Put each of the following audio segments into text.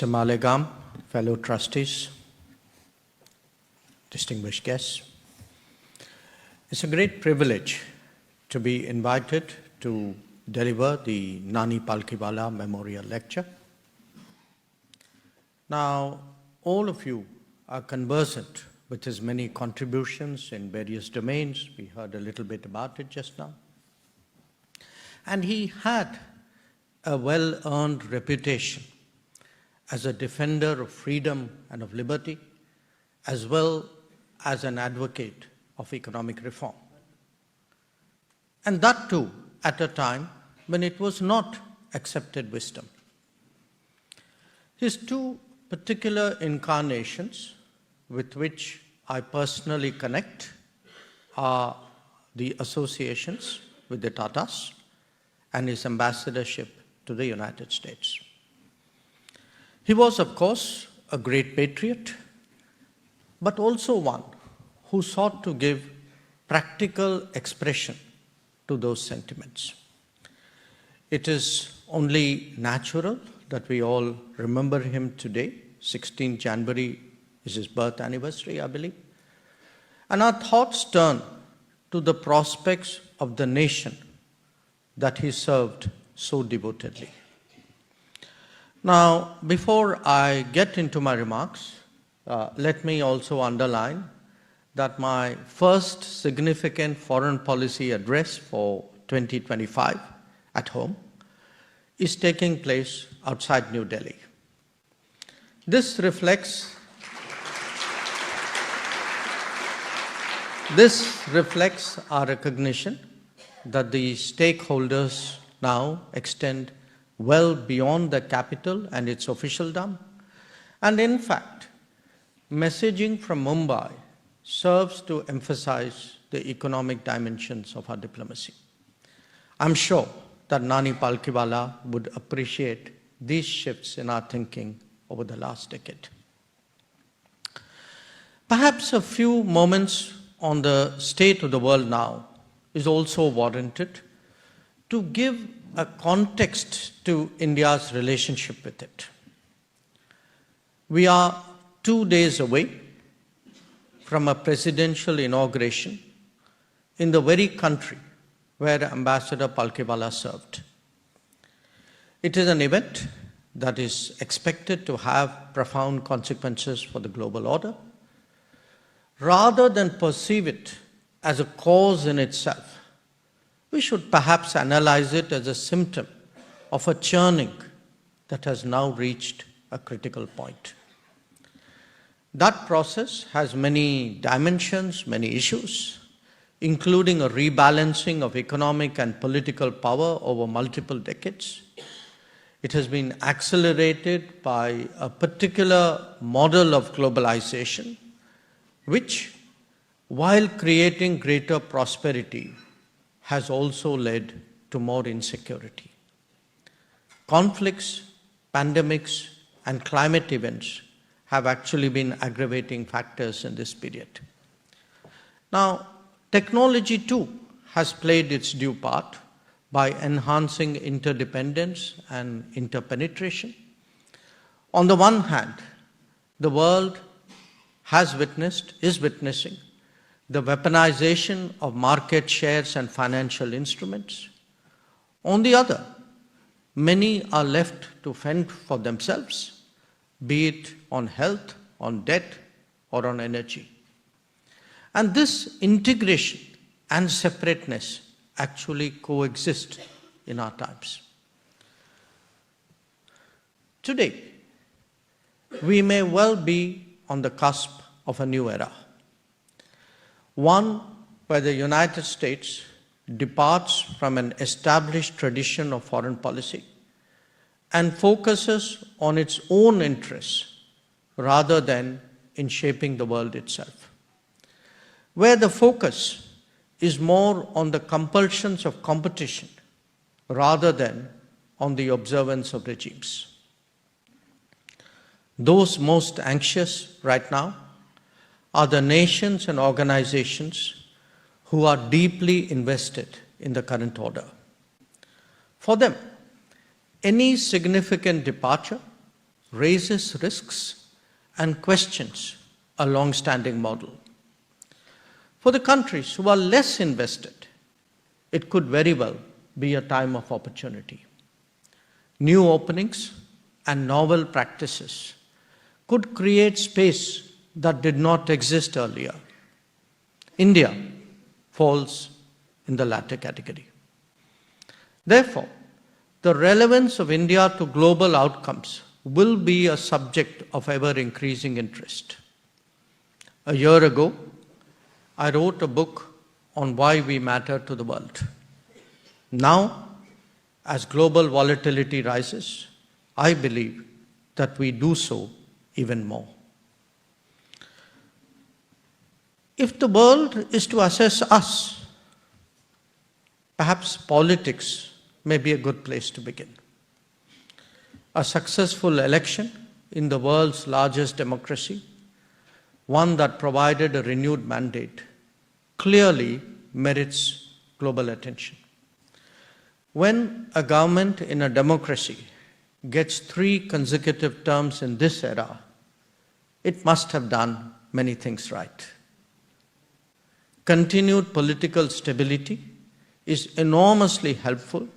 Mr. Malegam, fellow trustees, distinguished guests, it's a great privilege to be invited to deliver the Nani Palkhivala Memorial Lecture. Now, all of you are conversant with his many contributions in various domains. We heard a little bit about it just now. And he had a well-earned reputation as a defender of freedom and of liberty, as well as an advocate of economic reform. And that too at a time when it was not accepted wisdom. His two particular incarnations with which I personally connect are the associations with the Tatas and his ambassadorship to the United States. He was, of course, a great patriot, but also one who sought to give practical expression to those sentiments. It is only natural that we all remember him today. 16 January is his birth anniversary, I believe. And our thoughts turn to the prospects of the nation that he served so devotedly. Now, before I get into my remarks, let me also underline that my first significant foreign policy address for 2025 at home is taking place outside New Delhi. This reflects our recognition that the stakeholders now extend well beyond the capital and its officialdom. And in fact, messaging from Mumbai serves to emphasize the economic dimensions of our diplomacy. I'm sure that Nani Palkhivala would appreciate these shifts in our thinking over the last decade. Perhaps a few moments on the state of the world now is also warranted to give a context to India's relationship with it. We are 2 days away from a presidential inauguration in the very country where Ambassador Palkhivala served. It is an event that is expected to have profound consequences for the global order. Rather than perceive it as a cause in itself, we should perhaps analyze it as a symptom of a churning that has now reached a critical point. That process has many dimensions, many issues, including a rebalancing of economic and political power over multiple decades. It has been accelerated by a particular model of globalization, which, while creating greater prosperity, has also led to more insecurity. Conflicts, pandemics, and climate events have actually been aggravating factors in this period. Now, technology too has played its due part by enhancing interdependence and interpenetration. On the one hand, the world is witnessing the weaponization of market shares and financial instruments. On the other, many are left to fend for themselves, be it on health, on debt, or on energy. And this integration and separateness actually coexist in our times. Today, we may well be on the cusp of a new era. One where the United States departs from an established tradition of foreign policy and focuses on its own interests rather than in shaping the world itself. Where the focus is more on the compulsions of competition rather than on the observance of regimes. Those most anxious right now are the nations and organizations who are deeply invested in the current order. For them, any significant departure raises risks and questions a long-standing model. For the countries who are less invested, it could very well be a time of opportunity. New openings and novel practices could create space that did not exist earlier. India falls in the latter category. Therefore, the relevance of India to global outcomes will be a subject of ever-increasing interest. A year ago, I wrote a book on why we matter to the world. Now, as global volatility rises, I believe that we do so even more. If the world is to assess us, perhaps politics may be a good place to begin. A successful election in the world's largest democracy, one that provided a renewed mandate, clearly merits global attention. When a government in a democracy gets 3 consecutive terms in this era, it must have done many things right. Continued political stability is enormously helpful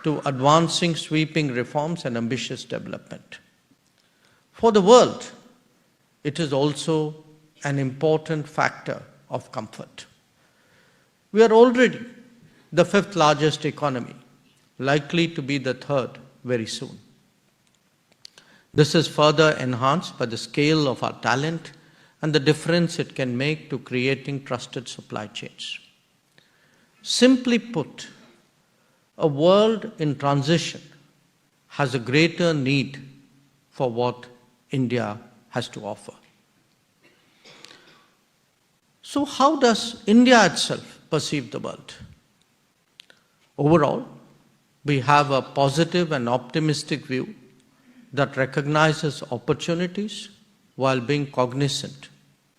to advancing sweeping reforms and ambitious development. For the world, it is also an important factor of comfort. We are already the 5th largest economy, likely to be the 3rd very soon. This is further enhanced by the scale of our talent and the difference it can make to creating trusted supply chains. Simply put, a world in transition has a greater need for what India has to offer. So how does India itself perceive the world? Overall, we have a positive and optimistic view that recognizes opportunities while being cognizant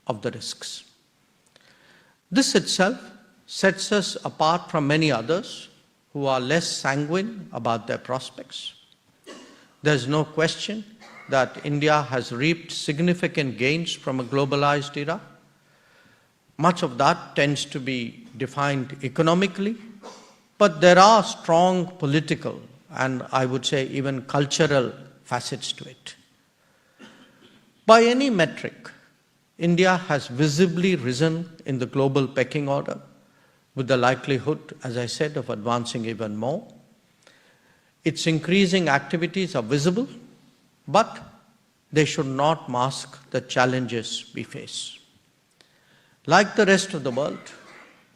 of the risks. This itself sets us apart from many others who are less sanguine about their prospects. There's no question that India has reaped significant gains from a globalized era. Much of that tends to be defined economically, but there are strong political and I would say even cultural facets to it. By any metric, India has visibly risen in the global pecking order, with the likelihood, as I said, of advancing even more. Its increasing activities are visible, but they should not mask the challenges we face. Like the rest of the world,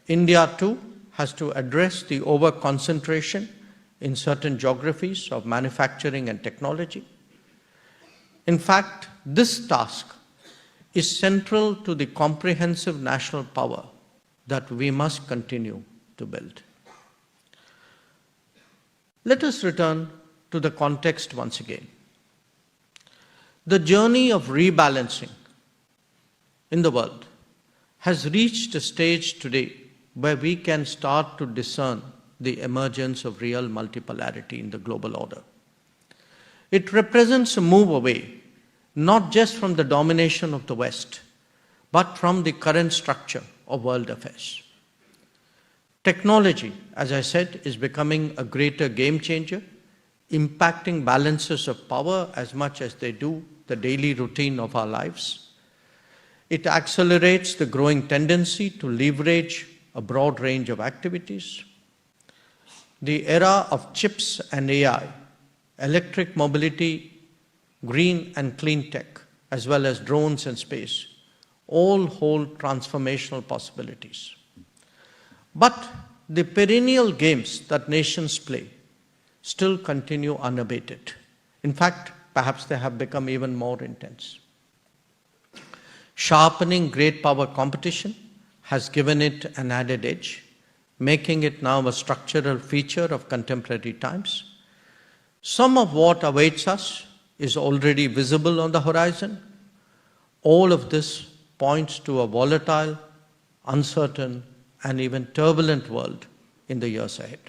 India too has to address the over-concentration in certain geographies of manufacturing and technology. In fact, this task is central to the comprehensive national power that we must continue to build. Let us return to the context once again. The journey of rebalancing in the world has reached a stage today where we can start to discern the emergence of real multipolarity in the global order. It represents a move away, not just from the domination of the West, but from the current structure of world affairs. Technology, as I said, is becoming a greater game changer, impacting balances of power as much as they do the daily routine of our lives. It accelerates the growing tendency to leverage a broad range of activities. The era of chips and AI, electric mobility, green and clean tech, as well as drones and space, all hold transformational possibilities. But the perennial games that nations play still continue unabated. In fact, perhaps they have become even more intense. Sharpening great power competition has given it an added edge, making it now a structural feature of contemporary times. Some of what awaits us is already visible on the horizon. All of this points to a volatile, uncertain, and even turbulent world in the years ahead.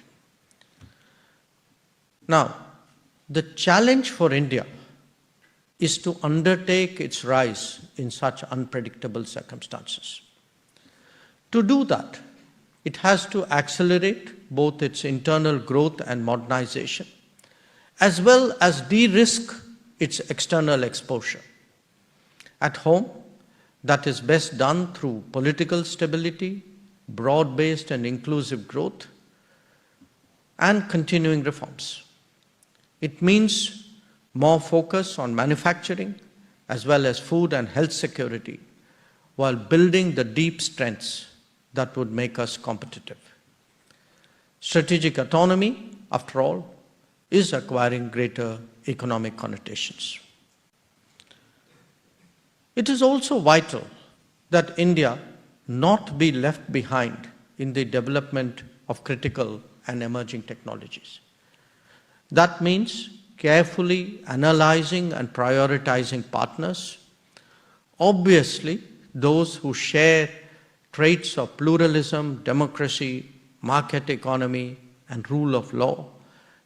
Now, the challenge for India is to undertake its rise in such unpredictable circumstances. To do that, it has to accelerate both its internal growth and modernization, as well as de-risk its external exposure. At home, that is best done through political stability, broad-based and inclusive growth, and continuing reforms. It means more focus on manufacturing as well as food and health security, while building the deep strengths that would make us competitive. Strategic autonomy, after all, is acquiring greater economic connotations. It is also vital that India not be left behind in the development of critical and emerging technologies. That means carefully analyzing and prioritizing partners. Obviously, those who share traits of pluralism, democracy, market economy, and rule of law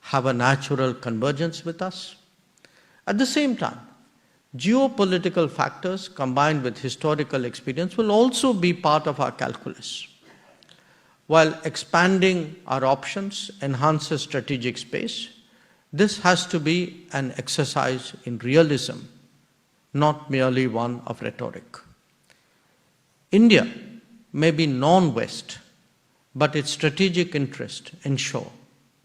have a natural convergence with us. At the same time, geopolitical factors combined with historical experience will also be part of our calculus. While expanding our options enhances strategic space, this has to be an exercise in realism, not merely one of rhetoric. India may be non-West, but its strategic interests ensure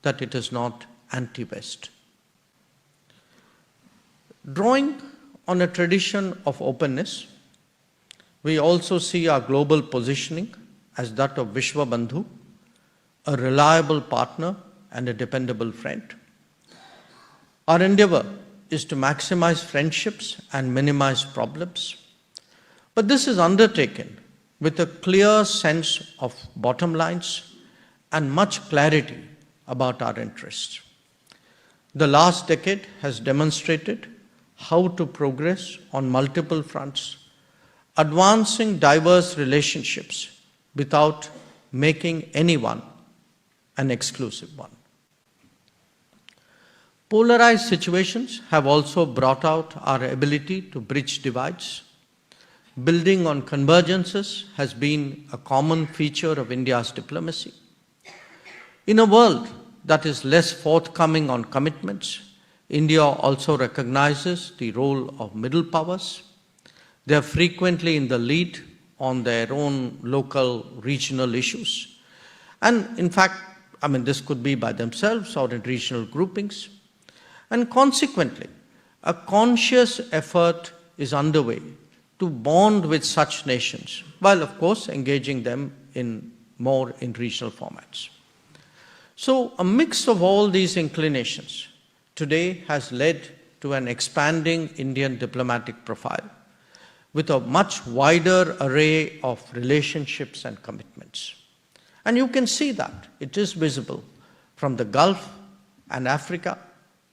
that it is not anti-West. Drawing on a tradition of openness, we also see our global positioning as that of Vishwabandhu, a reliable partner and a dependable friend. Our endeavor is to maximize friendships and minimize problems, but this is undertaken with a clear sense of bottom lines and much clarity about our interests. The last decade has demonstrated how to progress on multiple fronts, advancing diverse relationships without making anyone an exclusive one. Polarized situations have also brought out our ability to bridge divides. Building on convergences has been a common feature of India's diplomacy. In a world that is less forthcoming on commitments, India also recognizes the role of middle powers. They are frequently in the lead on their own local, regional issues. And in fact, this could be by themselves or in regional groupings. And consequently, a conscious effort is underway to bond with such nations, while of course engaging them more in regional formats. So a mix of all these inclinations today has led to an expanding Indian diplomatic profile with a much wider array of relationships and commitments. And you can see that. It is visible from the Gulf and Africa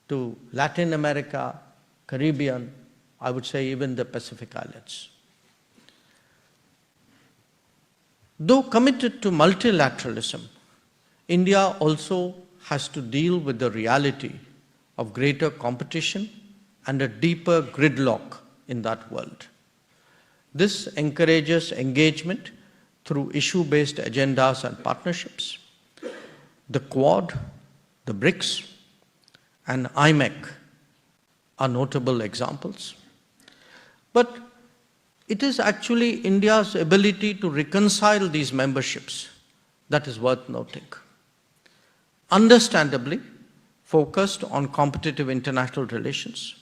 to Latin America, Caribbean, I would say even the Pacific Islands. Though committed to multilateralism, India also has to deal with the reality of greater competition and a deeper gridlock in that world. This encourages engagement through issue-based agendas and partnerships. The Quad, the BRICS, and IMEC are notable examples. But it is actually India's ability to reconcile these memberships that is worth noting. Understandably focused on competitive international relations,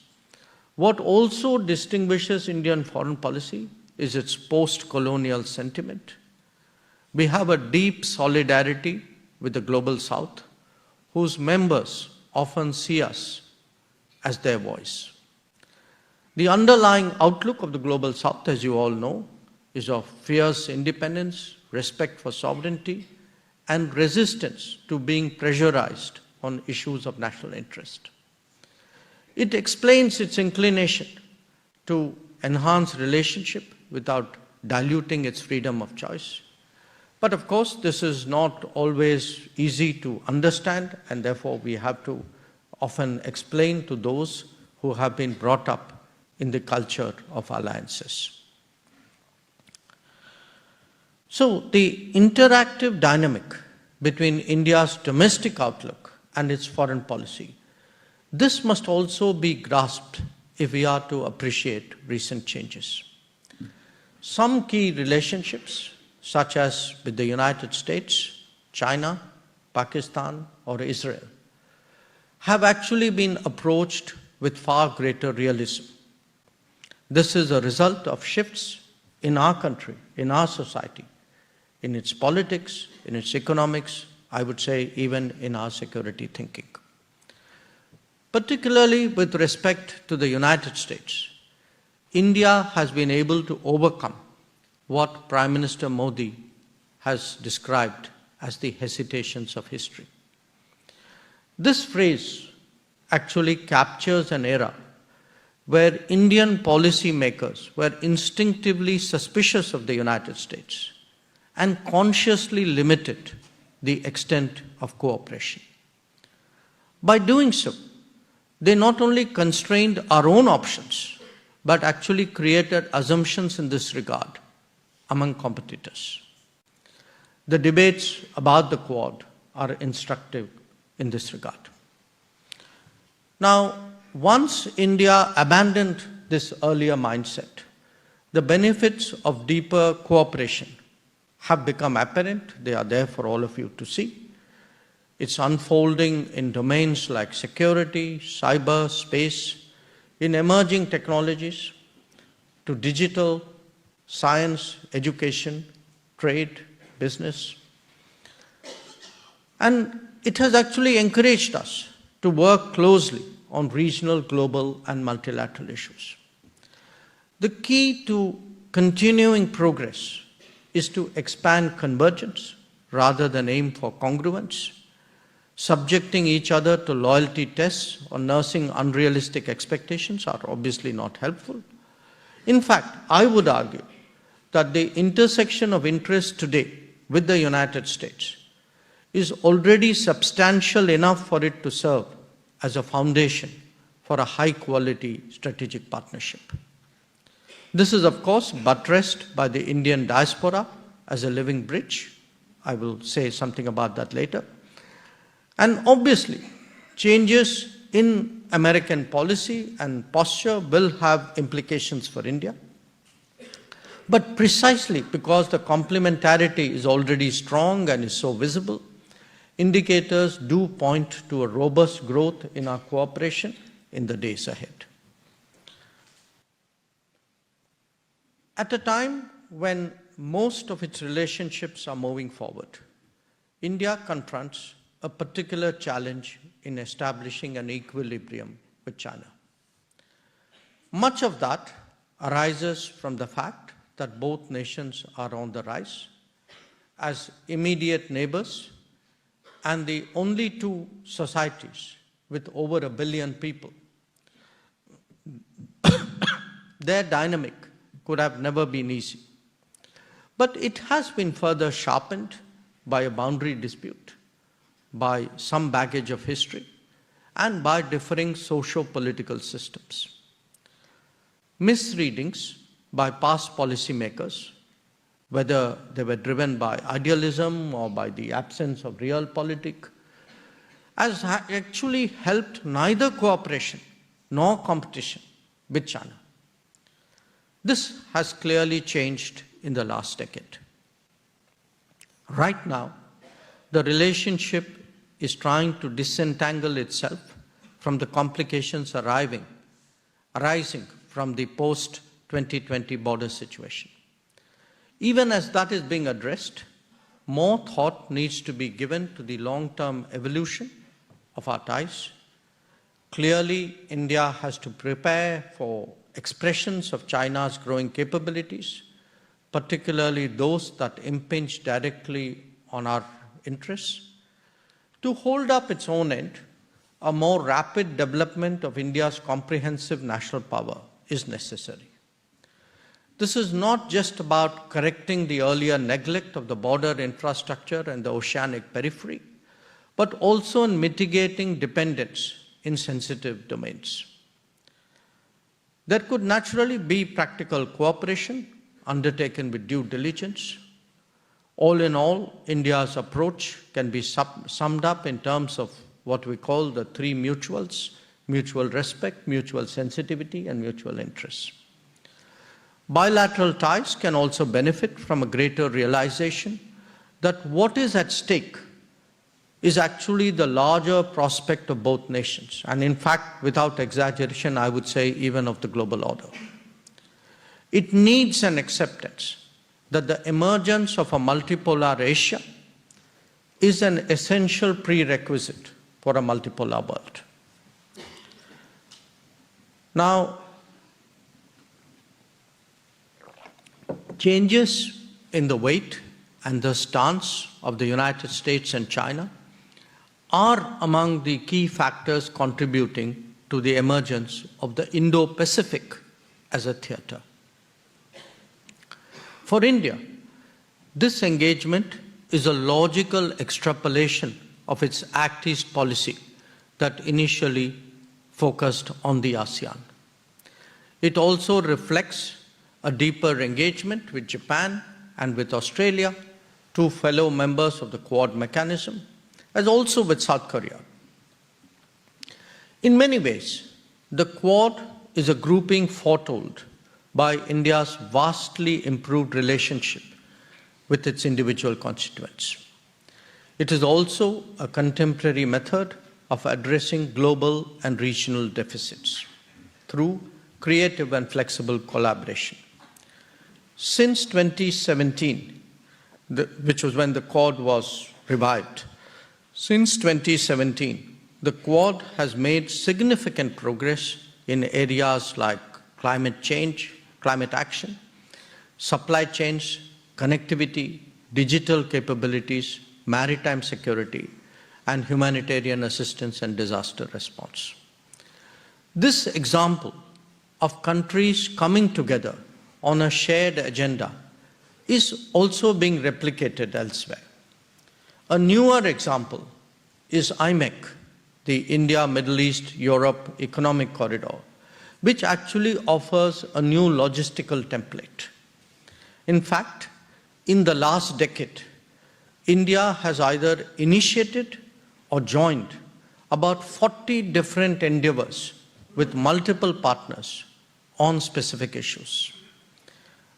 what also distinguishes Indian foreign policy is its post-colonial sentiment. We have a deep solidarity with the Global South, whose members often see us as their voice. The underlying outlook of the Global South, as you all know, is of fierce independence, respect for sovereignty, and resistance to being pressurized on issues of national interest. It explains its inclination to enhance relationship without diluting its freedom of choice. But of course, this is not always easy to understand, and therefore we have to often explain to those who have been brought up in the culture of alliances. So the interactive dynamic between India's domestic outlook and its foreign policy, this must also be grasped if we are to appreciate recent changes. Some key relationships, such as with the United States, China, Pakistan, or Israel, have actually been approached with far greater realism. This is a result of shifts in our country, in our society, in its politics, in its economics, I would say even in our security thinking. Particularly with respect to the United States, India has been able to overcome what Prime Minister Modi has described as the hesitations of history. This phrase actually captures an era where Indian policymakers were instinctively suspicious of the United States and consciously limited the extent of cooperation. By doing so, they not only constrained our own options, but actually created assumptions in this regard among competitors. The debates about the Quad are instructive in this regard. Now, once India abandoned this earlier mindset, the benefits of deeper cooperation have become apparent. They are there for all of you to see. It's unfolding in domains like security, cyber, space, in emerging technologies, to digital, science, education, trade, business. And it has actually encouraged us to work closely on regional, global, and multilateral issues. The key to continuing progress is to expand convergence rather than aim for congruence. Subjecting each other to loyalty tests or nursing unrealistic expectations are obviously not helpful. In fact, I would argue that the intersection of interest today with the United States is already substantial enough for it to serve as a foundation for a high-quality strategic partnership. This is, of course, buttressed by the Indian diaspora as a living bridge. I will say something about that later. And obviously, changes in American policy and posture will have implications for India. But precisely because the complementarity is already strong and is so visible, indicators do point to a robust growth in our cooperation in the days ahead. At a time when most of its relationships are moving forward, India confronts a particular challenge in establishing an equilibrium with China. Much of that arises from the fact that both nations are on the rise as immediate neighbors and the only two societies with over 1 billion people. Their dynamic could have never been easy. But it has been further sharpened by a boundary dispute, by some baggage of history, and by differing socio-political systems. Misreadings by past policymakers, whether they were driven by idealism or by the absence of realpolitik, has actually helped neither cooperation nor competition with China. This has clearly changed in the last decade. Right now, the relationship is trying to disentangle itself from the complications arising from the post-2020 border situation. Even as that is being addressed, more thought needs to be given to the long-term evolution of our ties. Clearly, India has to prepare for expressions of China's growing capabilities, particularly those that impinge directly on our interests. To hold up its own end, a more rapid development of India's comprehensive national power is necessary. This is not just about correcting the earlier neglect of the border infrastructure and the oceanic periphery, but also in mitigating dependence in sensitive domains. There could naturally be practical cooperation undertaken with due diligence. All in all, India's approach can be summed up in terms of what we call the three mutuals: mutual respect, mutual sensitivity, and mutual interest. Bilateral ties can also benefit from a greater realization that what is at stake is actually the larger prospect of both nations, and in fact, without exaggeration, I would say even of the global order. It needs an acceptance that the emergence of a multipolar Asia is an essential prerequisite for a multipolar world. Now, changes in the weight and the stance of the United States and China are among the key factors contributing to the emergence of the Indo-Pacific as a theater. For India, this engagement is a logical extrapolation of its Act East policy that initially focused on the ASEAN. It also reflects a deeper engagement with Japan and with Australia, two fellow members of the Quad mechanism, as also with South Korea. In many ways, the Quad is a grouping foretold by India's vastly improved relationship with its individual constituents. It is also a contemporary method of addressing global and regional deficits through creative and flexible collaboration. Since 2017, which was when the Quad was revived, since 2017, the Quad has made significant progress in areas like climate change, climate action, supply chains, connectivity, digital capabilities, maritime security, and humanitarian assistance and disaster response. This example of countries coming together on a shared agenda is also being replicated elsewhere. A newer example is IMEC, the India, Middle East, Europe Economic Corridor, which actually offers a new logistical template. In fact, in the last decade, India has either initiated or joined about 40 different endeavors with multiple partners on specific issues.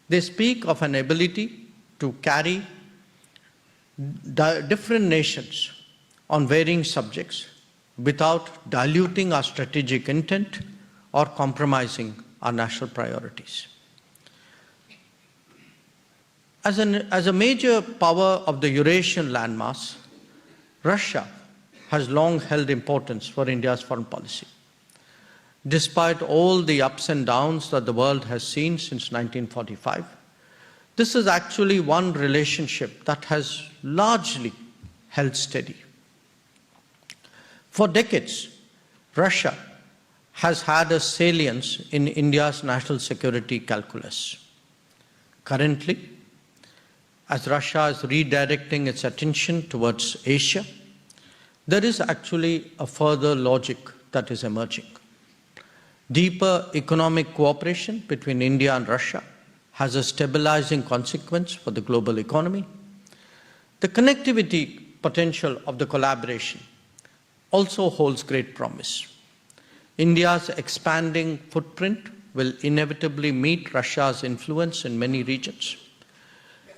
They speak of an ability to carry different nations on varying subjects without diluting our strategic intent or compromising our national priorities. As a major power of the Eurasian landmass, Russia has long held importance for India's foreign policy. Despite all the ups and downs that the world has seen since 1945, this is actually one relationship that has largely held steady. For decades, Russia has had a salience in India's national security calculus. Currently, as Russia is redirecting its attention towards Asia, there is actually a further logic that is emerging. Deeper economic cooperation between India and Russia has a stabilizing consequence for the global economy. The connectivity potential of the collaboration also holds great promise. India's expanding footprint will inevitably meet Russia's influence in many regions.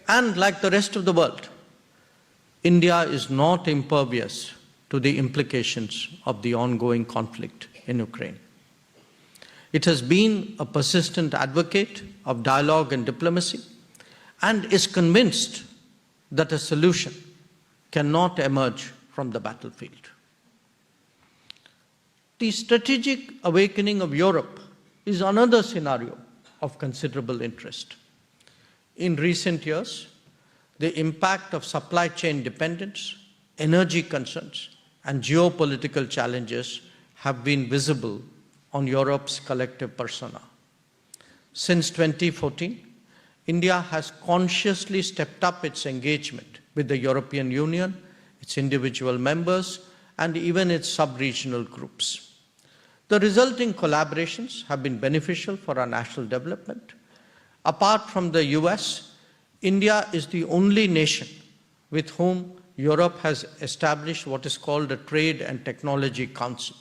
And like the rest of the world, India is not impervious to the implications of the ongoing conflict in Ukraine. It has been a persistent advocate of dialogue and diplomacy and is convinced that a solution cannot emerge from the battlefield. The strategic awakening of Europe is another scenario of considerable interest. In recent years, the impact of supply chain dependence, energy concerns, and geopolitical challenges have been visible on Europe's collective persona. Since 2014, India has consciously stepped up its engagement with the European Union, its individual members, and even its sub-regional groups. The resulting collaborations have been beneficial for our national development. Apart from the US, India is the only nation with whom Europe has established what is called a Trade and Technology Council.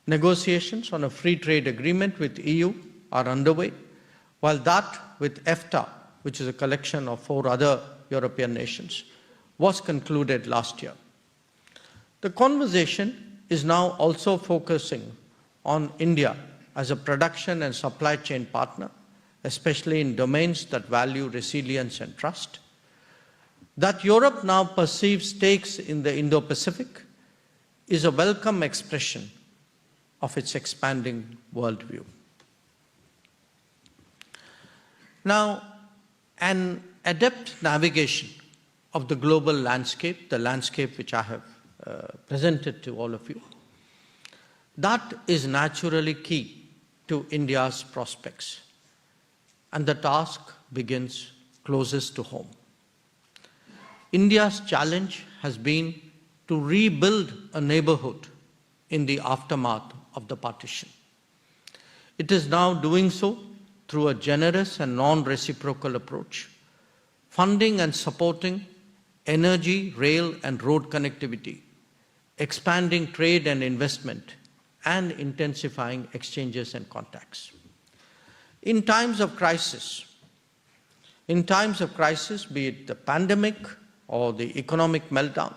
Negotiations on a free trade agreement with EU are underway, while that with EFTA, which is a collection of 4 other European nations, was concluded last year. The conversation is now also focusing on India as a production and supply chain partner, especially in domains that value resilience and trust. That Europe now perceives stakes in the Indo-Pacific is a welcome expression of its expanding worldview. Now, an adept navigation of the global landscape, the landscape which I have presented to all of you, that is naturally key to India's prospects. And the task begins closest to home. India's challenge has been to rebuild a neighborhood in the aftermath of the partition. It is now doing so through a generous and non-reciprocal approach, funding and supporting energy, rail and road connectivity, expanding trade and investment, and intensifying exchanges and contacts. In times of crisis, be it the pandemic or the economic meltdown,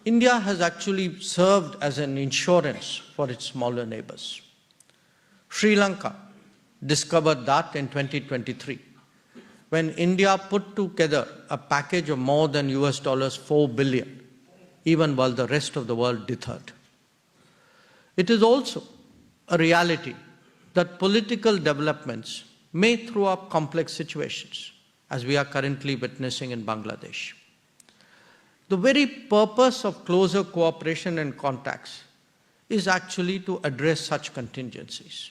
India has actually served as an insurance for its smaller neighbors. Sri Lanka discovered that in 2023, when India put together a package of more than $4 billion, even while the rest of the world deterred. It is also a reality that political developments may throw up complex situations, as we are currently witnessing in Bangladesh. The very purpose of closer cooperation and contacts is actually to address such contingencies.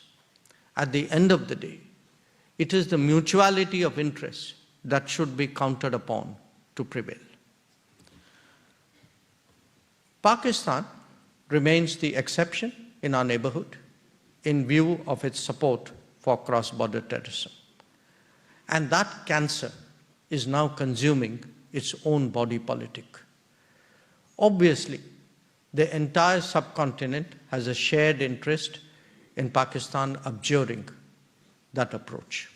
At the end of the day, it is the mutuality of interests that should be counted upon to prevail. Pakistan remains the exception in our neighborhood in view of its support for cross-border terrorism. And that cancer is now consuming its own body politic. Obviously, the entire subcontinent has a shared interest in Pakistan abjuring that approach.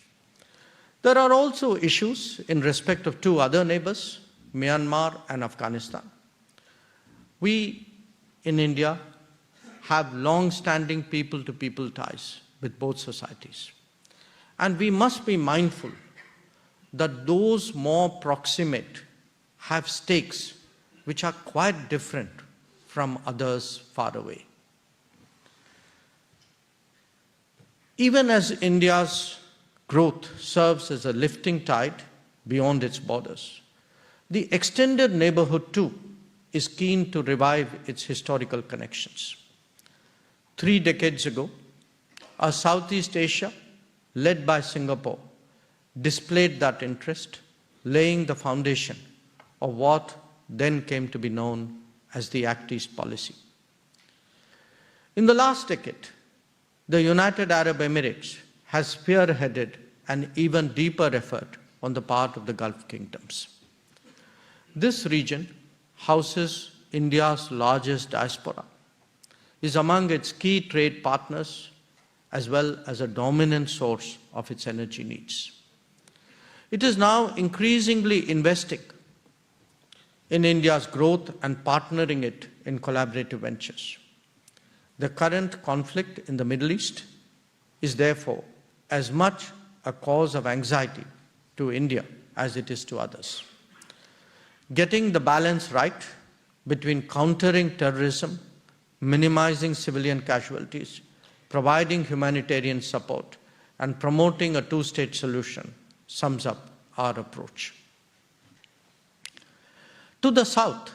There are also issues in respect of 2 other neighbors, Myanmar and Afghanistan. We in India have long-standing people-to-people ties with both societies. And we must be mindful that those more proximate have stakes which are quite different from others far away. Even as India's growth serves as a lifting tide beyond its borders, the extended neighborhood too is keen to revive its historical connections. 3 decades ago, our Southeast Asia, led by Singapore, displayed that interest, laying the foundation of what then came to be known as the Act East policy. In the last decade, the United Arab Emirates has spearheaded an even deeper effort on the part of the Gulf kingdoms. This region houses India's largest diaspora, is among its key trade partners, as well as a dominant source of its energy needs. It is now increasingly investing in India's growth and partnering it in collaborative ventures. The current conflict in the Middle East is therefore as much a cause of anxiety to India as it is to others. Getting the balance right between countering terrorism, minimizing civilian casualties, providing humanitarian support, and promoting a 2-state solution sums up our approach. To the south,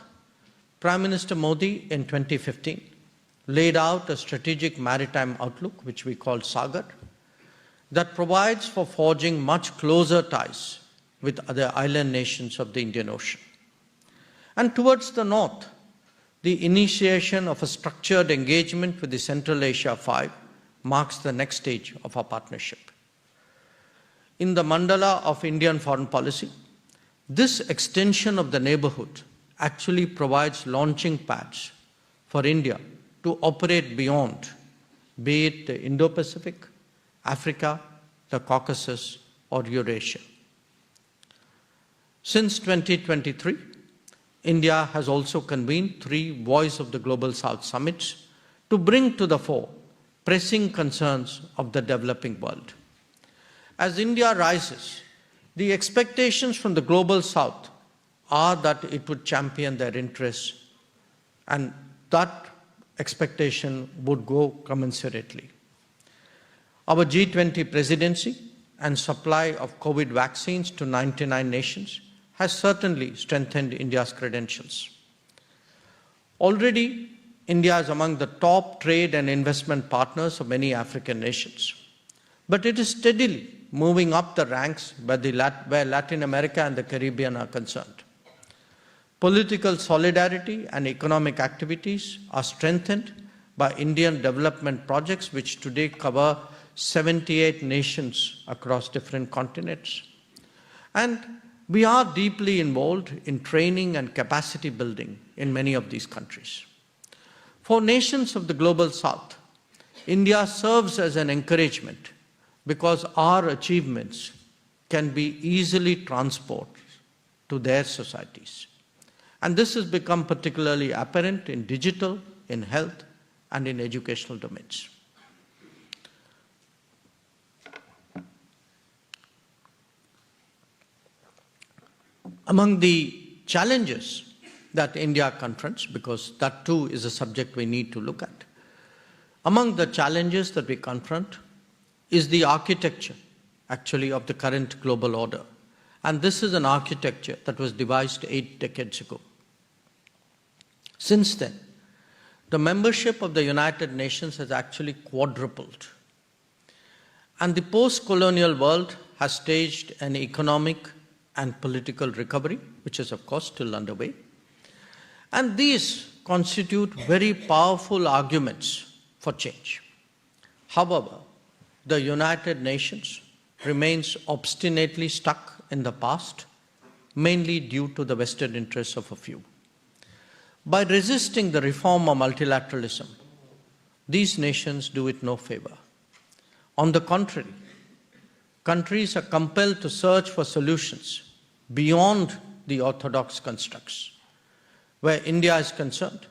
Prime Minister Modi in 2015 laid out a strategic maritime outlook, which we call Sagar, that provides for forging much closer ties with other island nations of the Indian Ocean. And towards the north, the initiation of a structured engagement with the Central Asia Five marks the next stage of our partnership. In the mandala of Indian foreign policy, this extension of the neighborhood actually provides launching pads for India to operate beyond, be it the Indo-Pacific, Africa, the Caucasus, or Eurasia. Since 2023, India has also convened 3 Voice of the Global South summits to bring to the fore pressing concerns of the developing world. As India rises, the expectations from the Global South are that it would champion their interests, and that expectation would go commensurately. Our G20 presidency and supply of COVID vaccines to 99 nations has certainly strengthened India's credentials. Already, India is among the top trade and investment partners of many African nations. But it is steadily moving up the ranks where Latin America and the Caribbean are concerned. Political solidarity and economic activities are strengthened by Indian development projects, which today cover 78 nations across different continents. And we are deeply involved in training and capacity building in many of these countries. For nations of the Global South, India serves as an encouragement because our achievements can be easily transported to their societies. And this has become particularly apparent in digital, in health, and in educational domains. Among the challenges that India confronts, because that too is a subject we need to look at, among the challenges that we confront is the architecture, actually, of the current global order. And this is an architecture that was devised 8 decades ago. Since then, the membership of the United Nations has actually quadrupled. And the post-colonial world has staged an economic and political recovery, which is of course still underway. And these constitute very powerful arguments for change. However, the United Nations remains obstinately stuck in the past, mainly due to the vested interests of a few. By resisting the reform of multilateralism, these nations do it no favor. On the contrary, countries are compelled to search for solutions beyond the orthodox constructs. Where India is concerned,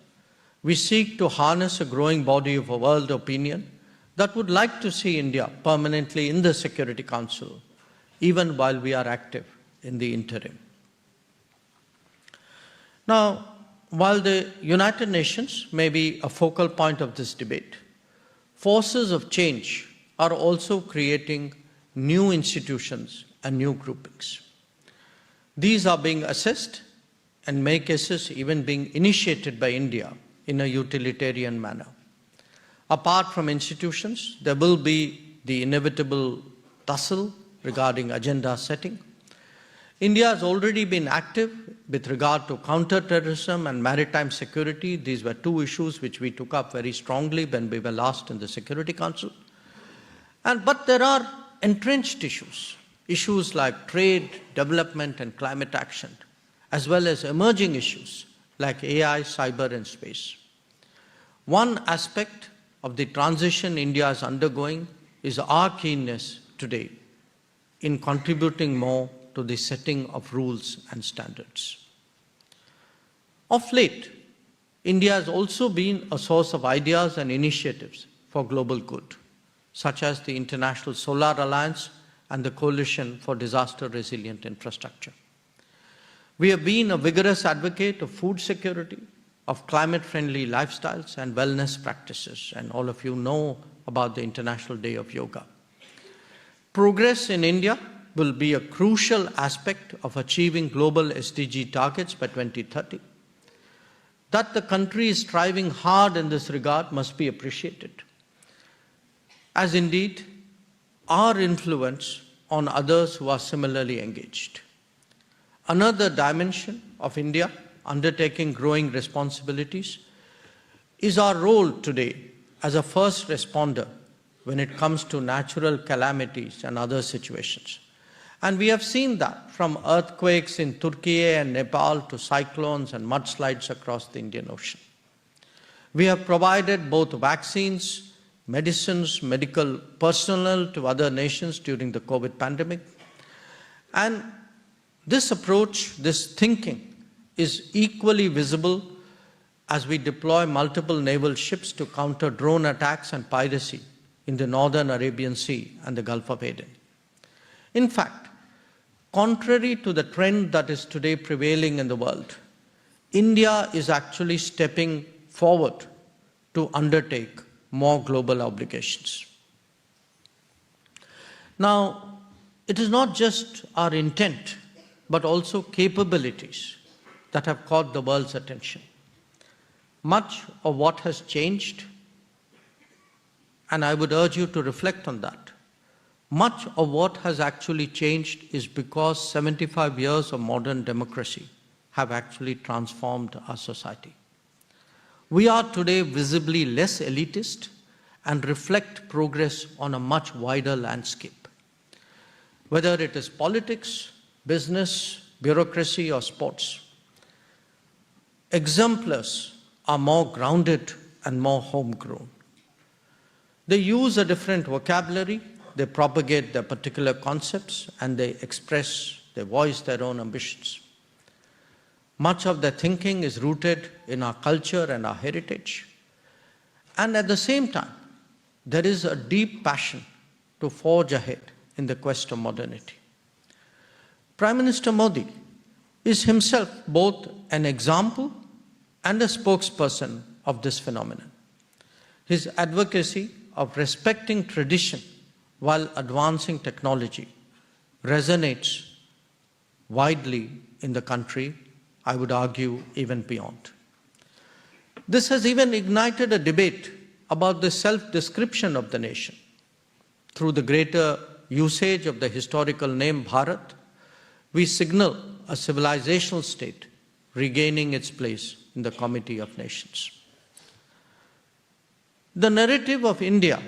we seek to harness a growing body of world opinion that would like to see India permanently in the Security Council, even while we are active in the interim. Now, while the United Nations may be a focal point of this debate, forces of change are also creating new institutions and new groupings. These are being assessed and in many cases even being initiated by India in a utilitarian manner. Apart from institutions, there will be the inevitable tussle regarding agenda setting. India has already been active with regard to counter-terrorism and maritime security. These were 2 issues which we took up very strongly when we were last in the Security Council. But there are entrenched issues, issues like trade, development, and climate action, as well as emerging issues like AI, cyber, and space. One aspect of the transition India is undergoing is our keenness today in contributing more to the setting of rules and standards. Of late, India has also been a source of ideas and initiatives for global good, such as the International Solar Alliance and the Coalition for Disaster-Resilient Infrastructure. We have been a vigorous advocate of food security, of climate-friendly lifestyles and wellness practices, and all of you know about the International Day of Yoga. Progress in India will be a crucial aspect of achieving global SDG targets by 2030. That the country is striving hard in this regard must be appreciated, as indeed our influence on others who are similarly engaged. Another dimension of India undertaking growing responsibilities is our role today as a first responder when it comes to natural calamities and other situations. And we have seen that from earthquakes in Turkey and Nepal to cyclones and mudslides across the Indian Ocean. We have provided both vaccines, medicines, medical personnel to other nations during the COVID pandemic. And this approach, this thinking, is equally visible as we deploy multiple naval ships to counter drone attacks and piracy in the northern Arabian Sea and the Gulf of Aden. In fact, contrary to the trend that is today prevailing in the world, India is actually stepping forward to undertake more global obligations. Now, it is not just our intent, but also capabilities that have caught the world's attention. Much of what has changed, and I would urge you to reflect on that, much of what has actually changed is because 75 years of modern democracy have actually transformed our society. We are today visibly less elitist and reflect progress on a much wider landscape. Whether it is politics, business, bureaucracy, or sports, exemplars are more grounded and more homegrown. They use a different vocabulary, they propagate their particular concepts, and they voice their own ambitions. Much of their thinking is rooted in our culture and our heritage. And at the same time, there is a deep passion to forge ahead in the quest of modernity. Prime Minister Modi is himself both an example and a spokesperson of this phenomenon. His advocacy of respecting tradition while advancing technology resonates widely in the country, I would argue even beyond. This has even ignited a debate about the self-description of the nation. Through the greater usage of the historical name Bharat, we signal a civilizational state regaining its place in the Comity of Nations. The narrative of India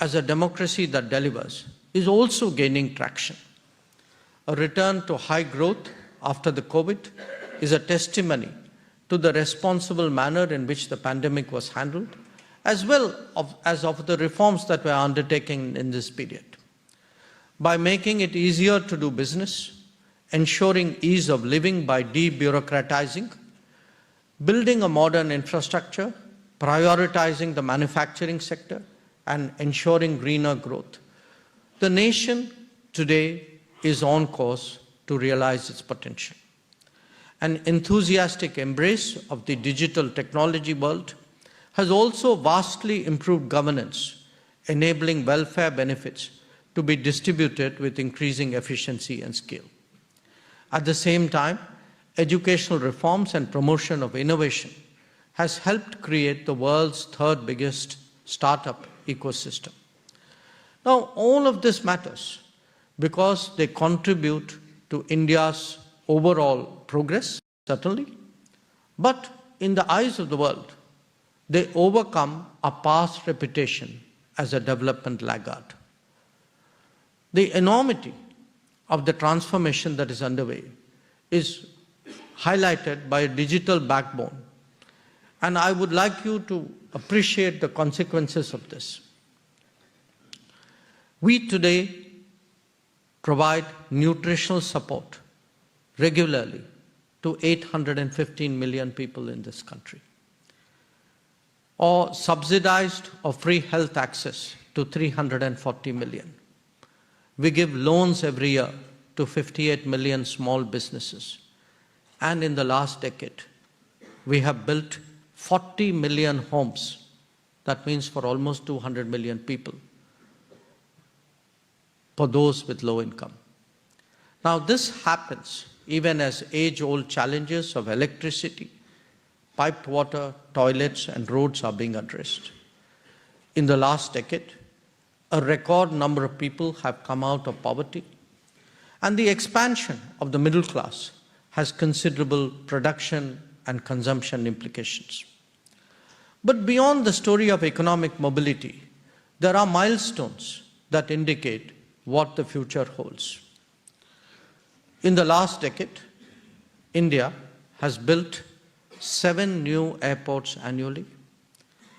as a democracy that delivers is also gaining traction. A return to high growth after the COVID is a testimony to the responsible manner in which the pandemic was handled, as well as of the reforms that were undertaken in this period. By making it easier to do business, ensuring ease of living by debureaucratizing, building a modern infrastructure, prioritizing the manufacturing sector, and ensuring greener growth, the nation today is on course to realize its potential. An enthusiastic embrace of the digital technology world has also vastly improved governance, enabling welfare benefits to be distributed with increasing efficiency and scale. At the same time, educational reforms and promotion of innovation has helped create the world's third biggest startup ecosystem. Now, all of this matters because they contribute to India's overall progress, certainly, but in the eyes of the world, they overcome our past reputation as a development laggard. The enormity of the transformation that is underway is highlighted by a digital backbone, and I would like you to appreciate the consequences of this. We today provide nutritional support regularly to 815 million people in this country, or subsidized or free health access to 340 million. We give loans every year to 58 million small businesses. And in the last decade, we have built 40 million homes. That means for almost 200 million people, for those with low income. Now, this happens even as age-old challenges of electricity, piped water, toilets, and roads are being addressed. In the last decade, a record number of people have come out of poverty, and the expansion of the middle class has considerable production and consumption implications. But beyond the story of economic mobility, there are milestones that indicate what the future holds. In the last decade, India has built 7 new airports annually,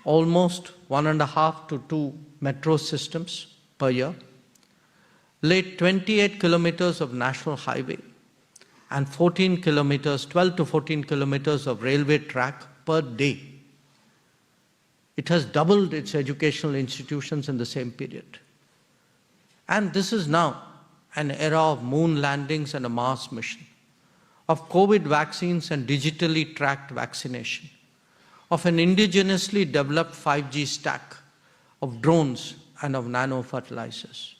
almost 1.5 to 2 metro systems per year, laid 28 kilometers of national highway and 14 kilometers, 12 to 14 kilometers of railway track per day. It has doubled its educational institutions in the same period. And this is now an era of moon landings and a Mars mission, of COVID vaccines and digitally tracked vaccination, of an indigenously developed 5G stack, of drones and of nano-fertilizers,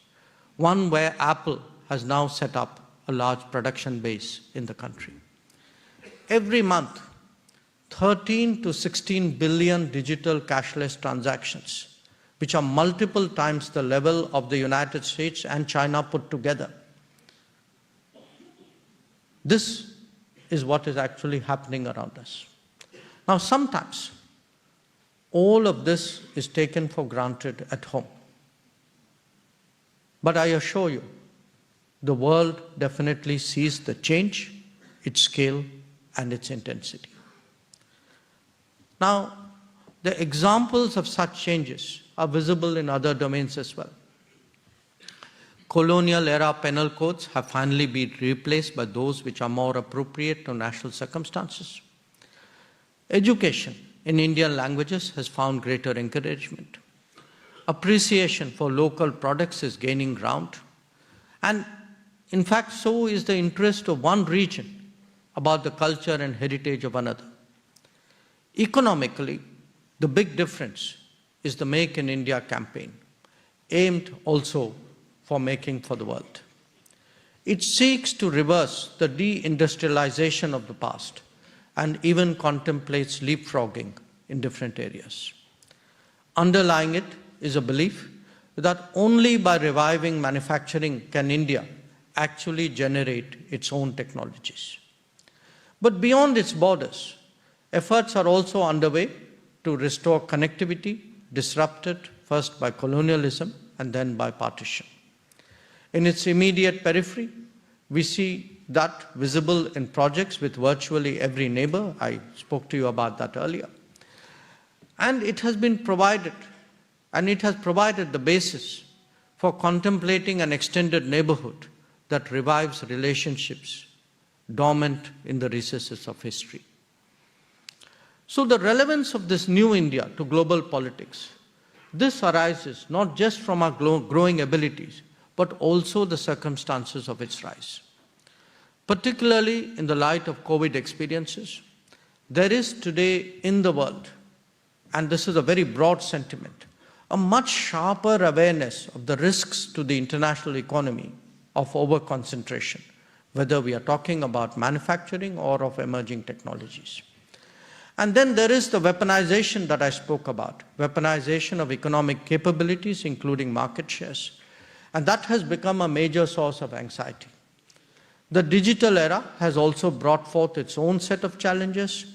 one where Apple has now set up a large production base in the country. Every month, 13 to 16 billion digital cashless transactions, which are multiple times the level of the United States and China put together. This is what is actually happening around us. Now, sometimes all of this is taken for granted at home. But I assure you, the world definitely sees the change, its scale, and its intensity. Now, the examples of such changes are visible in other domains as well. Colonial era penal codes have finally been replaced by those which are more appropriate to national circumstances. Education in Indian languages has found greater encouragement. Appreciation for local products is gaining ground. And in fact, so is the interest of one region about the culture and heritage of another. Economically, the big difference is the Make in India campaign, aimed also for making for the world. It seeks to reverse the deindustrialization of the past and even contemplates leapfrogging in different areas. Underlying it is a belief that only by reviving manufacturing can India actually generate its own technologies. But beyond its borders, efforts are also underway to restore connectivity disrupted first by colonialism and then by partition. In its immediate periphery, we see that visible in projects with virtually every neighbor. I spoke to you about that earlier. And it has been provided, and it has provided the basis for contemplating an extended neighborhood that revives relationships dormant in the recesses of history. So the relevance of this new India to global politics, this arises not just from our growing abilities, but also the circumstances of its rise. Particularly in the light of COVID experiences, there is today in the world, and this is a very broad sentiment, a much sharper awareness of the risks to the international economy of over-concentration, whether we are talking about manufacturing or of emerging technologies. And then there is the weaponization that I spoke about, weaponization of economic capabilities, including market shares, and that has become a major source of anxiety. The digital era has also brought forth its own set of challenges,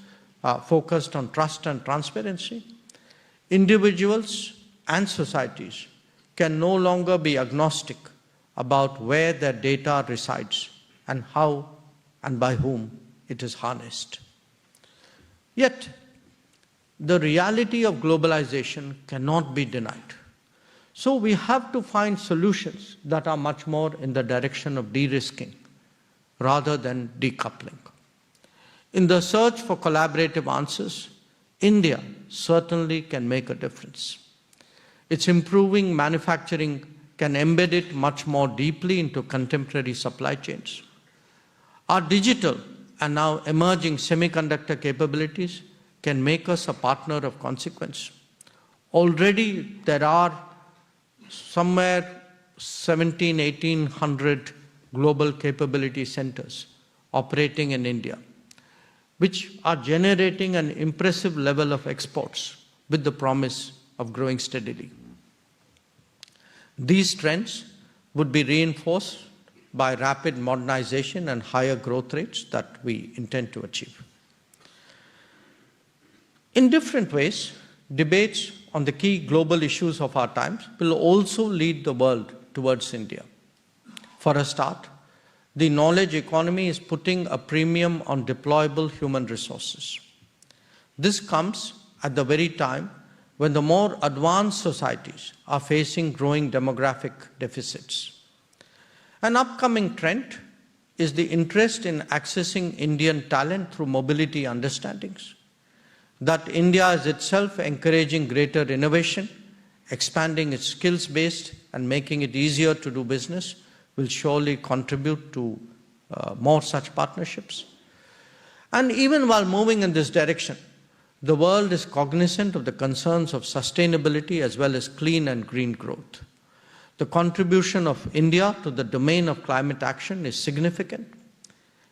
focused on trust and transparency. Individuals and societies can no longer be agnostic about where their data resides and how and by whom it is harnessed. Yet, the reality of globalization cannot be denied. So we have to find solutions that are much more in the direction of de-risking rather than decoupling. In the search for collaborative answers, India certainly can make a difference. Its improving manufacturing can embed it much more deeply into contemporary supply chains. Our digital and now emerging semiconductor capabilities can make us a partner of consequence. Already there are somewhere 1,800 global capability centers operating in India, which are generating an impressive level of exports with the promise of growing steadily. These trends would be reinforced by rapid modernization and higher growth rates that we intend to achieve. In different ways, debates on the key global issues of our times will also lead the world towards India. For a start, the knowledge economy is putting a premium on deployable human resources. This comes at the very time when the more advanced societies are facing growing demographic deficits. An upcoming trend is the interest in accessing Indian talent through mobility understandings. That India is itself encouraging greater innovation, expanding its skills base and making it easier to do business will surely contribute to more such partnerships. And even while moving in this direction, the world is cognizant of the concerns of sustainability as well as clean and green growth. The contribution of India to the domain of climate action is significant.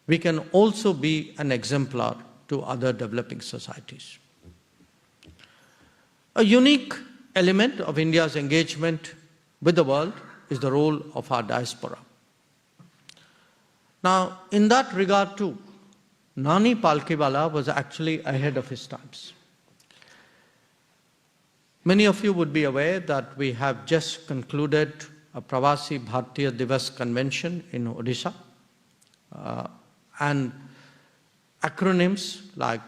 We can also be an exemplar to other developing societies. A unique element of India's engagement with the world is the role of our diaspora. Now, in that regard too, Nani Palkhivala was actually ahead of his times. Many of you would be aware that we have just concluded a Pravasi Bharatiya Divas convention in Odisha, and acronyms like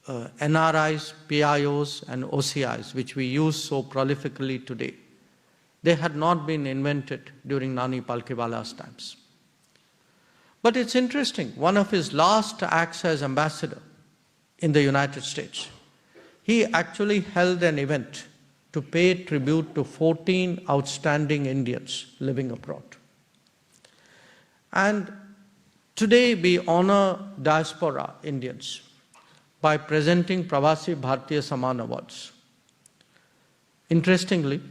NRIs, PIOs and OCIs, which we use so prolifically today, they had not been invented during Nani Palkhiwala's times. But it's interesting, one of his last acts as ambassador in the United States, he actually held an event to pay tribute to 14 outstanding Indians living abroad. And today we honor diaspora Indians by presenting Pravasi Bharatiya Saman Awards. Interestingly,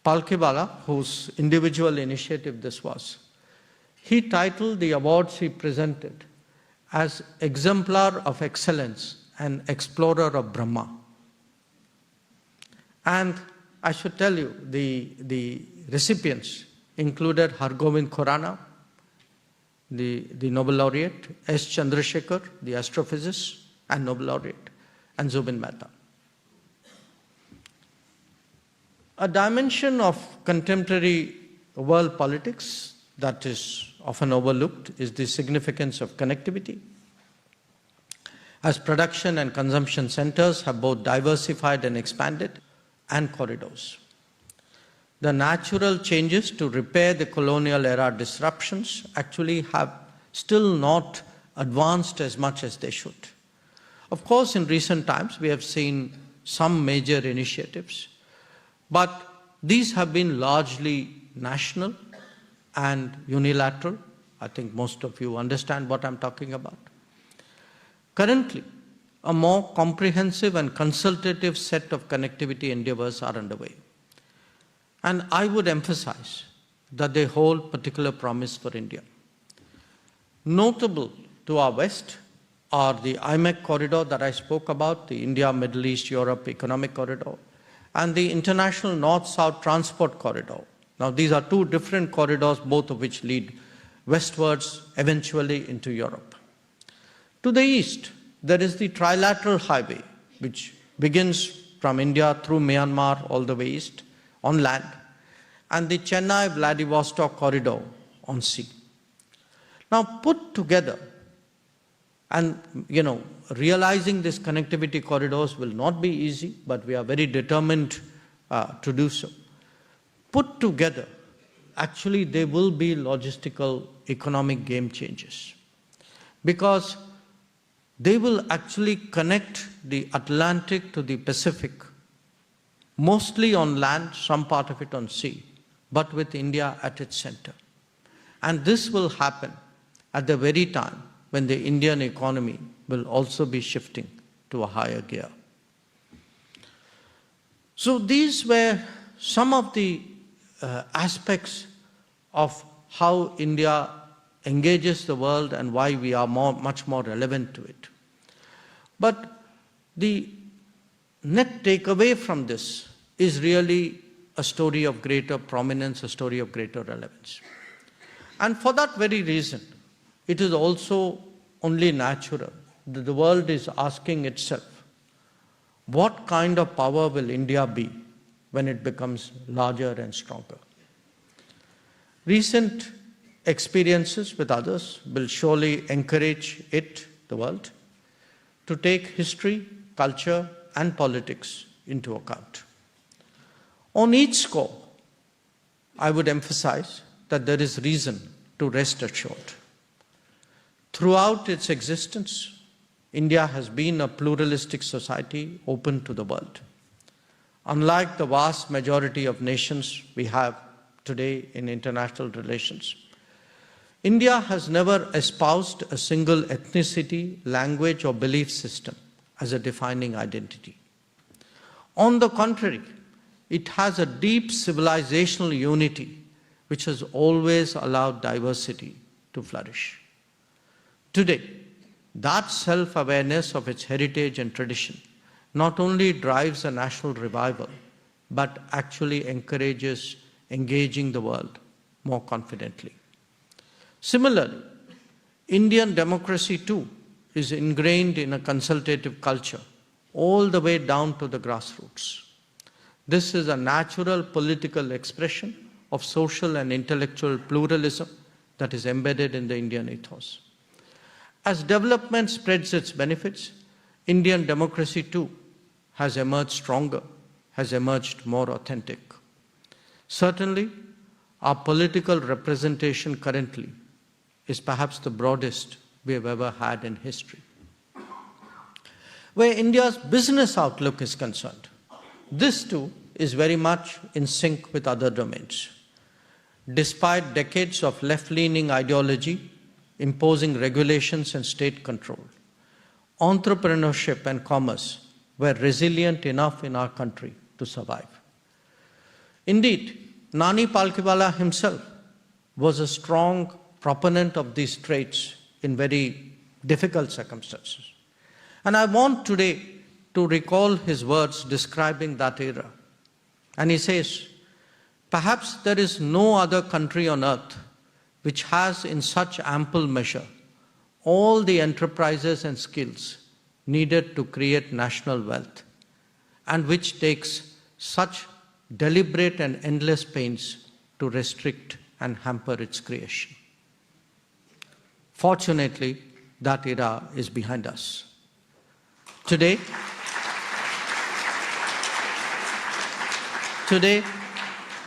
Palkhivala, whose individual initiative this was, he titled the awards he presented as Exemplar of Excellence and Explorer of Brahma. And I should tell you, the recipients included Hargovind Khurana, the Nobel laureate, S. Chandrasekhar, the astrophysicist and Nobel laureate, and Zubin Mehta. A dimension of contemporary world politics that is often overlooked is the significance of connectivity. As production and consumption centers have both diversified and expanded, and corridors. The natural changes to repair the colonial era disruptions actually have still not advanced as much as they should. Of course, in recent times, we have seen some major initiatives, but these have been largely national and unilateral. I think most of you understand what I'm talking about. Currently, a more comprehensive and consultative set of connectivity endeavors are underway. And I would emphasize that they hold particular promise for India. Notable to our west are the IMEC corridor that I spoke about, the India, Middle East, Europe Economic Corridor, and the International North-South Transport Corridor. Now, these are two different corridors, both of which lead westwards, eventually into Europe. To the east, there is the trilateral highway, which begins from India through Myanmar all the way east on land, and the Chennai-Vladivostok corridor on sea. Now, put together, and realizing these connectivity corridors will not be easy, but we are very determined to do so. Put together, actually they will be logistical economic game changers, because they will actually connect the Atlantic to the Pacific, mostly on land, some part of it on sea, but with India at its center. And this will happen at the very time when the Indian economy will also be shifting to a higher gear. So these were some of the aspects of how India engages the world and why we are much more relevant to it. But the net takeaway from this is really a story of greater prominence, a story of greater relevance. And for that very reason, it is also only natural that the world is asking itself, What kind of power will India be when it becomes larger and stronger? Recent experiences with others will surely encourage it, the world, to take history, culture, and politics into account. On each score, I would emphasize that there is reason to rest assured. Throughout its existence, India has been a pluralistic society open to the world. Unlike the vast majority of nations we have today in international relations, India has never espoused a single ethnicity, language, or belief system as a defining identity. On the contrary, it has a deep civilizational unity which has always allowed diversity to flourish. Today, that self-awareness of its heritage and tradition not only drives a national revival, but actually encourages engaging the world more confidently. Similarly, Indian democracy too is ingrained in a consultative culture all the way down to the grassroots. This is a natural political expression of social and intellectual pluralism that is embedded in the Indian ethos. As development spreads its benefits, Indian democracy too has emerged stronger, has emerged more authentic. Certainly, our political representation currently is perhaps the broadest we have ever had in history. Where India's business outlook is concerned, this too is very much in sync with other domains. Despite decades of left-leaning ideology imposing regulations and state control, entrepreneurship and commerce were resilient enough in our country to survive. Indeed, Nani Palkhivala himself was a strong proponent of these traits in very difficult circumstances. And I want today to recall his words describing that era. And he says, "Perhaps there is no other country on earth which has in such ample measure all the enterprises and skills needed to create national wealth, and which takes such deliberate and endless pains to restrict and hamper its creation." Fortunately, that era is behind us. Today,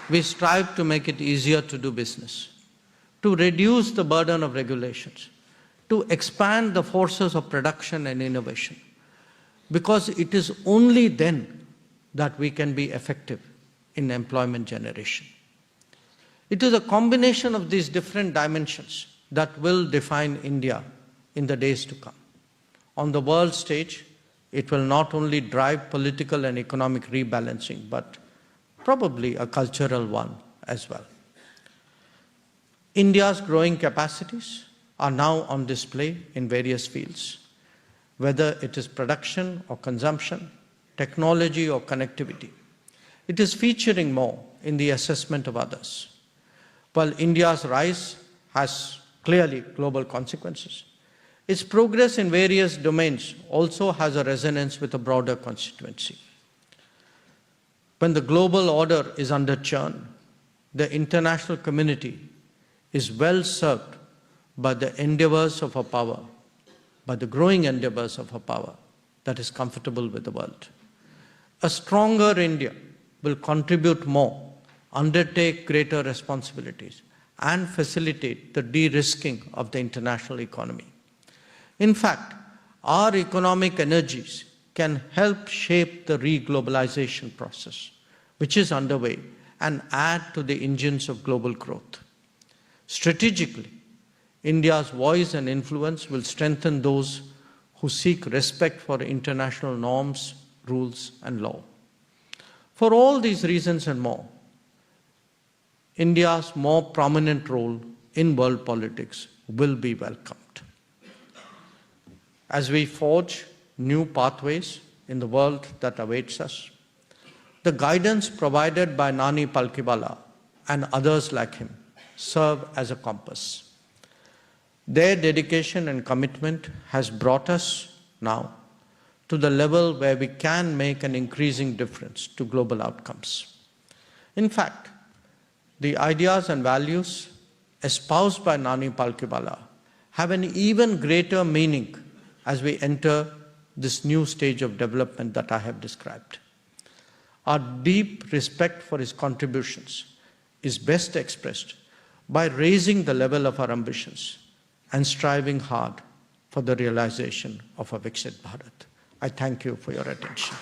we strive to make it easier to do business, to reduce the burden of regulations, to expand the forces of production and innovation, because it is only then that we can be effective in employment generation. It is a combination of these different dimensions that will define India in the days to come. On the world stage, it will not only drive political and economic rebalancing, but probably a cultural one as well. India's growing capacities are now on display in various fields, whether it is production or consumption, technology or connectivity. It is featuring more in the assessment of others. While India's rise has clearly global consequences, its progress in various domains also has a resonance with a broader constituency. When the global order is under churn, the international community is well served by the endeavors of a power, by the growing endeavors of a power that is comfortable with the world. A stronger India will contribute more, undertake greater responsibilities, and facilitate the de-risking of the international economy. In fact, our economic energies can help shape the re-globalization process, which is underway, and add to the engines of global growth. Strategically, India's voice and influence will strengthen those who seek respect for international norms, rules, and law. For all these reasons and more, India's more prominent role in world politics will be welcomed. As we forge new pathways in the world that awaits us, the guidance provided by Nani Palkhivala and others like him serve as a compass. Their dedication and commitment has brought us now to the level where we can make an increasing difference to global outcomes. In fact, the ideas and values espoused by Nani Palkhivala have an even greater meaning as we enter this new stage of development that I have described. Our deep respect for his contributions is best expressed by raising the level of our ambitions and striving hard for the realization of a Viksit Bharat. I thank you for your attention.